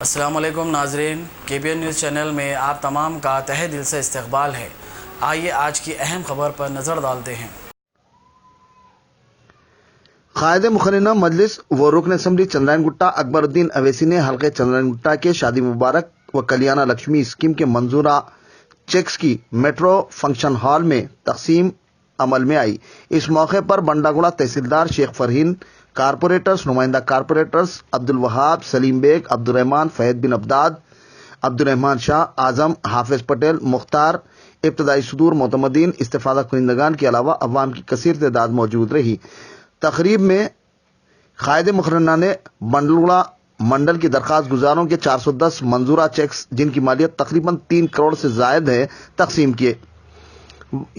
अस्सलाम वालेकुम नाजरीन, KBN न्यूज़ चैनल में आप तमाम का तहे दिल से इस्तकबाल है। आइए आज की अहम खबर पर नज़र डालते हैं। कायद मुखर्रिना मजलिस व रुकन असम्बली चंद्रायन गुट्टा अकबरुद्दीन अवैसी ने हल्के चंद्रायन गुट्टा के शादी मुबारक व कल्याण लक्ष्मी स्कीम के मंजूरा चेक्स की मेट्रो फंक्शन हॉल में तकसीम अमल में आई। इस मौके पर बंडागुड़ा तहसीलदार शेख फरहीन, कारपोरेटर्स, नुमाइंदा कारपोरेटर्स अब्दुल वहाब, सलीम बेग, अब्दुल रहमान, फहद बिन अब्दाद, अब्दुल रहमान शाह, आजम, हाफिज पटेल, मुख्तार, इब्तदाई सदूर, मोतमदीन, इस्तेफादा कुनिंदगान के अलावा अवाम की कसीर तादाद मौजूद रही। तकरीब में कायद मुखर्रिना ने बंडलगुड़ा मंडल की दरखास्त गुजारों के 410 मंजूरा चेक्स, जिनकी मालियत तकरीबन 3 करोड़ से जायद है, तकसीम किए।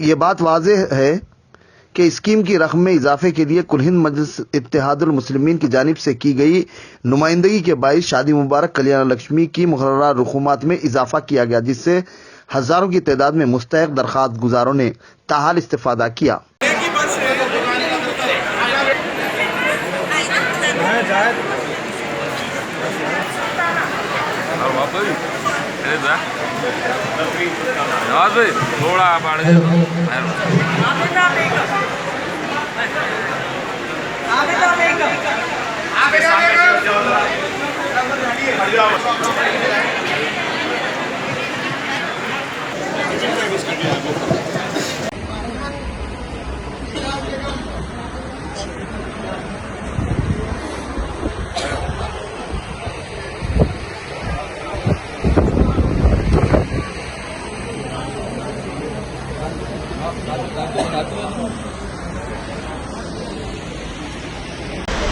ये बात वाज़ेह है कि स्कीम की रकम में इजाफे के लिए कुल हिंद मजलिस इत्तेहादुल मुस्लिमीन की जानिब से की गई नुमाइंदगी के बाइस शादी मुबारक कल्याण लक्ष्मी की मुकर्ररा रकूमात में इजाफा किया गया, जिससे हजारों की तादाद में मुस्तहक दरखास्त गुजारों ने ताहाल इस्तेफादा किया।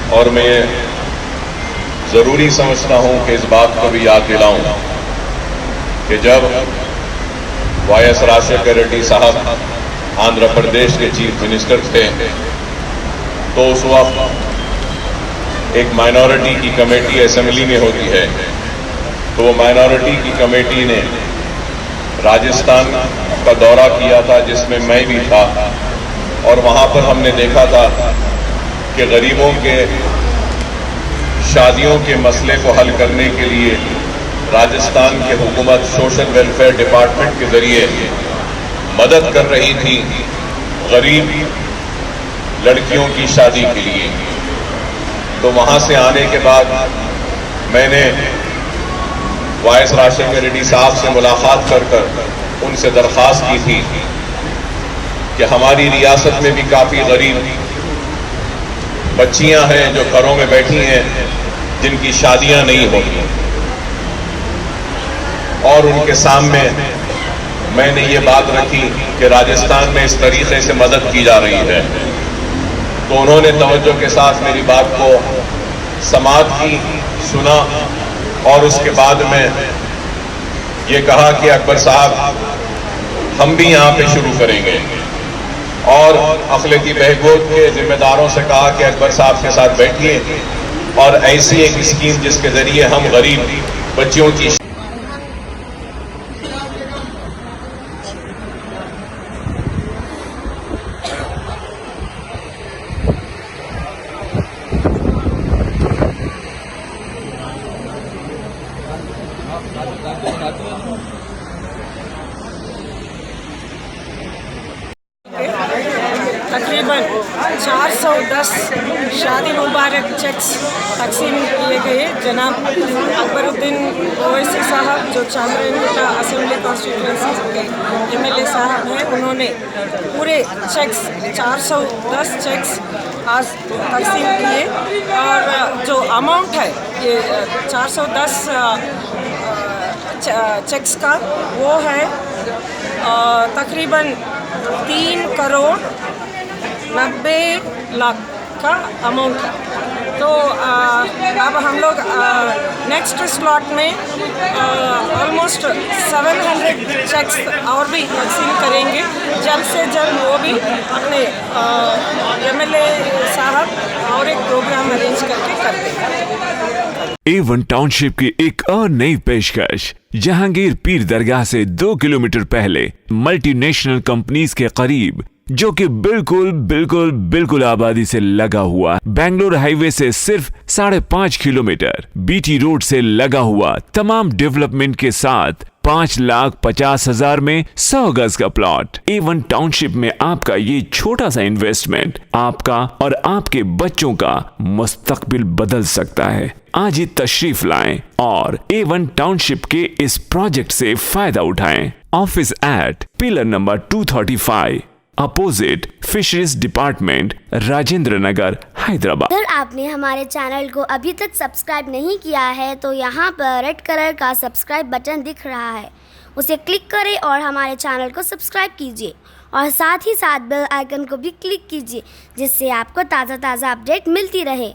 और मैं ज़रूरी समझता हूं कि इस बात को भी याद दिलाऊं कि जब वाईएस राजशेखर रेड्डी साहब आंध्र प्रदेश के चीफ मिनिस्टर थे तो उस वक्त एक माइनॉरिटी की कमेटी असेंबली में होती है, तो वो माइनॉरिटी की कमेटी ने राजस्थान का दौरा किया था, जिसमें मैं भी था। और वहां पर हमने देखा था कि गरीबों के शादियों के मसले को हल करने के लिए राजस्थान की हुकूमत सोशल वेलफेयर डिपार्टमेंट के जरिए मदद कर रही थी गरीब लड़कियों की शादी के लिए। तो वहां से आने के बाद मैंने वाईएस राजशेखर रेड्डी साहब से मुलाकात कर उनसे दरख्वास्त की थी कि हमारी रियासत में भी काफी गरीब बच्चियां हैं जो घरों में बैठी हैं, जिनकी शादियां नहीं होती, और उनके सामने मैंने ये बात रखी कि राजस्थान में इस तरीके से मदद की जा रही है। तो उन्होंने तवज्जो के साथ मेरी बात को समाअत की, सुना, और उसके बाद में ये कहा कि अकबर साहब हम भी यहां पे शुरू करेंगे, और अखलाकी बहबूद के जिम्मेदारों से कहा कि अकबर साहब के साथ बैठिए और ऐसी एक स्कीम जिसके जरिए हम गरीब बच्चियों की तकरीबन 410 शादी मुबारक चेक्स तकसीम किए गए। जनाब अकबरुद्दीन ओवैसी साहब जो चंद्रायन असेंबली कॉन्स्टिट्यूंसी के MLA साहब हैं, उन्होंने पूरे चेक्स 410 चेक्स आज तकसीम किए, और जो अमाउंट है ये 410 चेक्स का वो है तकरीबन 3 करोड़ 90 लाख का अमाउंट है। तो अब हम लोग नेक्स्ट स्लॉट में ऑलमोस्ट 700 चेक्स और भी तकसीम करेंगे। जल्द से जल्द वो भी अपने MLA साहब और एक प्रोग्राम अरेंज करके कर देंगे। A1 टाउनशिप की एक और नई पेशकश। जहांगीर पीर दरगाह से 2 किलोमीटर पहले मल्टीनेशनल कंपनीज के करीब जो कि बिल्कुल बिल्कुल बिल्कुल आबादी से लगा हुआ, बेंगलोर हाईवे से सिर्फ 5.5 किलोमीटर, बीटी रोड से लगा हुआ, तमाम डेवलपमेंट के साथ 5,50,000 में 100 गज का प्लॉट। A1 टाउनशिप में आपका ये छोटा सा इन्वेस्टमेंट आपका और आपके बच्चों का मुस्तकबिल बदल सकता है। आज ही तशरीफ लाएं और A1 टाउनशिप के इस प्रोजेक्ट से फायदा उठाएं। Office at pillar number 235 opposite fisheries department, Rajendra Nagar, Hyderabad. अगर आपने हमारे चैनल को अभी तक सब्सक्राइब नहीं किया है तो यहाँ पर रेड कलर का सब्सक्राइब बटन दिख रहा है, उसे क्लिक करें और हमारे चैनल को सब्सक्राइब कीजिए और साथ ही साथ बेल आइकन को भी क्लिक कीजिए, जिससे आपको ताज़ा अपडेट मिलती रहे।